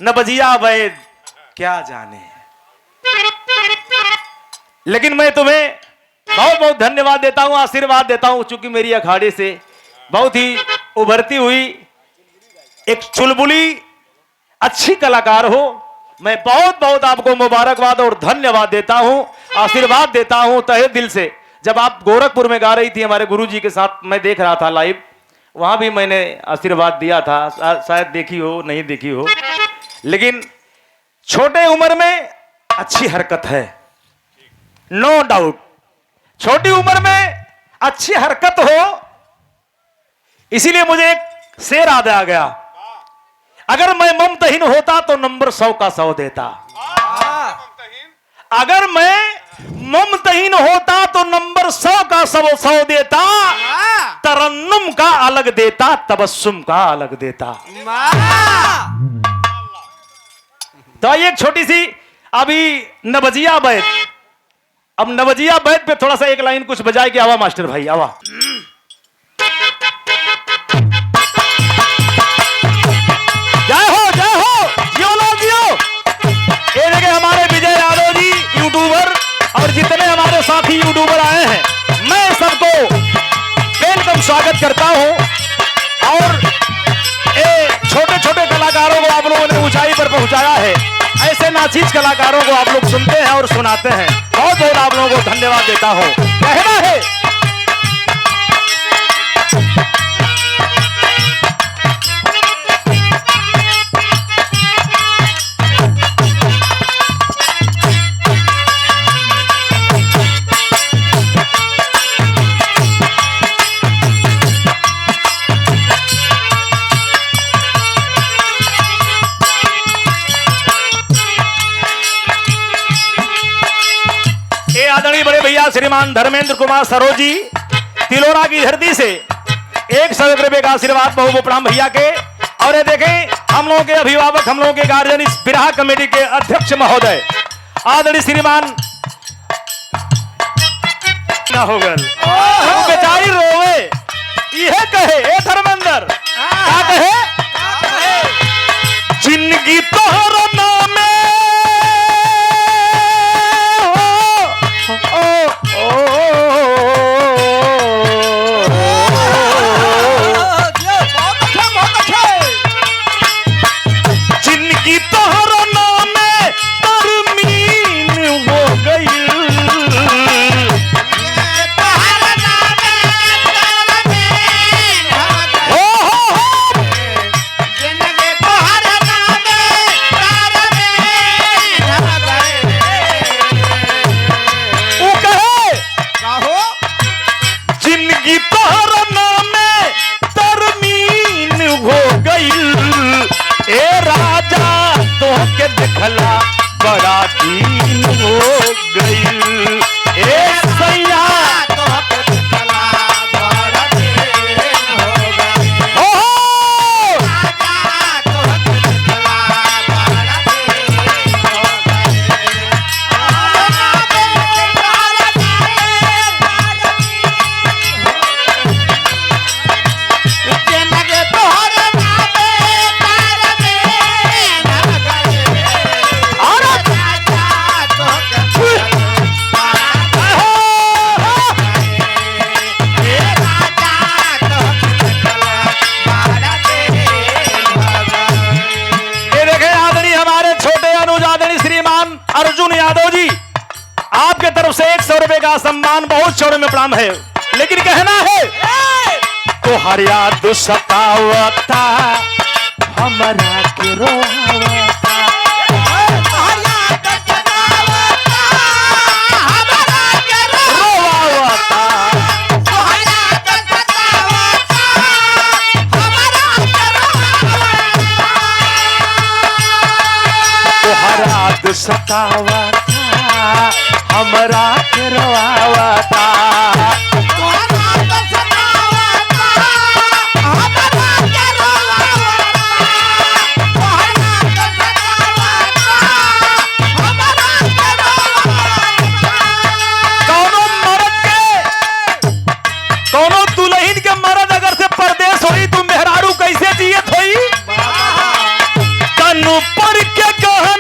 न बजिया वैद क्या जाने। लेकिन मैं तुम्हें बहुत बहुत धन्यवाद देता हूं, आशीर्वाद देता हूं, चूंकि मेरी अखाड़े से बहुत ही उभरती हुई एक चुलबुली अच्छी कलाकार हो। मैं बहुत बहुत आपको मुबारकबाद और धन्यवाद देता हूं, आशीर्वाद देता हूं तहे दिल से। जब आप गोरखपुर में गा रही थी हमारे गुरुजी के साथ, मैं देख रहा था लाइव, वहां भी मैंने आशीर्वाद दिया था, शायद देखी हो नहीं देखी हो। लेकिन छोटे उम्र में अच्छी हरकत है, नो डाउट। छोटी उम्र में अच्छी हरकत हो, इसीलिए मुझे एक शेर याद आ गया, अगर मैं ममतहीन होता तो नंबर 100 का 100 देता। अगर मैं ममतहीन होता तो नंबर 100 का 100 देता। तरन्नुम का अलग देता, तबस्सुम का अलग देता। तो एक छोटी सी अभी नवजिया बैत, अब नवजिया बैत पे थोड़ा सा एक लाइन कुछ बजाए कि आवा मास्टर भाई आवा। जय हो जय हो, जियो लो जियो। ये देखिए हमारे विजय यादव जी यूट्यूबर और जितने हमारे साथी यूट्यूबर आए हैं, मैं सबको वेलकम स्वागत करता हूं। और छोटे छोटे कलाकारों को आप लोगों ने ऊंचाई पर पहुंचाया है, ऐसे नाचीज कलाकारों को आप लोग सुनते हैं और सुनाते हैं। बहुत बहुत आप लोगों को धन्यवाद देता हूं। कहना है आदरणीय बड़े भैया श्रीमान धर्मेंद्र कुमार सरोजी तिलोरा की धरती से 100 रुपए का आशीर्वाद बहु प्रणाम भैया के। और ये देखें हम लोगों के अभिभावक, हम लोगों के गार्जियन, इस बिरहा कमेटी के अध्यक्ष महोदय आदरणीय श्रीमान ना हो गल बेचारी रोवे यह कहे ए धर्मेंद्र क्या कहे, जिंदगी तोहरा नाम दिखला बड़ा दीन हो गई। ए सैया तो दिखला बड़ा दीन हो गई। ओ राजा तो दिखला बड़ा दीन हो अर्जुन यादव जी आपके तरफ से 100 रुपए का सम्मान बहुत चौड़े में प्रणाम है। लेकिन कहना है तो हर याद सतावता हमारा के रोवावता, हर याद सतावता हमारा के रोवावता, हर याद सतावता हमारा के रोवावता, तो हर याद सतावता हमरा के रोवावता, कौनो दुल्हन के मर्द अगर से परदेश होई तो मेहरारू कैसे जियत होई, तनु पर के कहना